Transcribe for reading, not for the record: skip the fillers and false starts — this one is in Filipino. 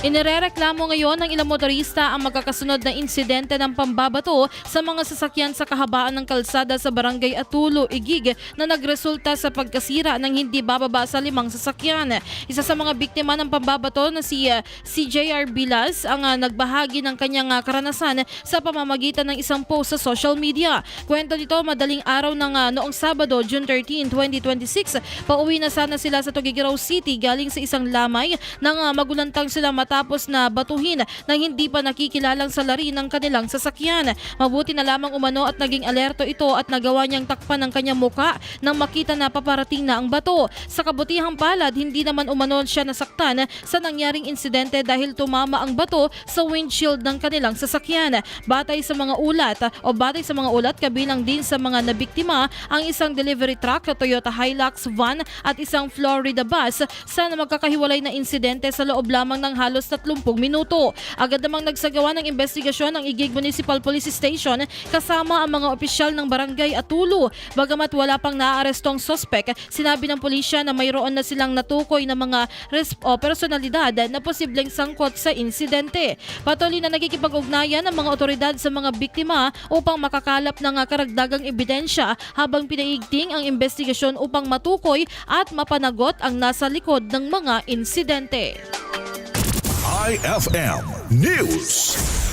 Inirereklamo ngayon ng ilang motorista ang magkakasunod na insidente ng pambabato sa mga sasakyan sa kahabaan ng kalsada sa Barangay Atulo, Igig na nagresulta sa pagkasira ng hindi bababa sa 5 sasakyan. Isa sa mga biktima ng pambabato na si CJR Bilas ang nagbahagi ng kanyang karanasan sa pamamagitan ng isang post sa social media. Kwento nito, madaling araw ng noong Sabado, June 13, 2026, pauwi na sana sila sa Tuguegarao City galing sa isang lamay nang magulantang sila matapos na batuhin ng hindi pa nakikilalang salari ng kanilang sasakyan. Mabuti na lamang umano at naging alerto ito at nagawa niyang takpan ng kanyang muka nang makita na paparating na ang bato. Sa kabutihang palad, hindi naman umano siya nasaktan sa nangyaring insidente dahil tumama ang bato sa windshield ng kanilang sasakyan. Batay sa mga ulat, kabilang din sa mga nabiktima ang isang delivery truck, Toyota Hilux van at isang Florida bus sa magkakahiwalay na insidente sa loob lamang ng halos 30 minuto. Agad namang nagsagawa ng investigasyon ang Igig Municipal Police Station kasama ang mga opisyal ng Barangay Atulo. Bagamat wala pang naaarestong sospek, sinabi ng pulisya na mayroon na silang natukoy na mga personalidad na posibleng sangkot sa insidente. Patuloy na nakikipag-ugnayan ang mga otoridad sa mga biktima upang makakalap ng karagdagang ebidensya habang pinaigting ang investigasyon upang matukoy at mapanagot ang nasa likod ng mga insidente. IFM News.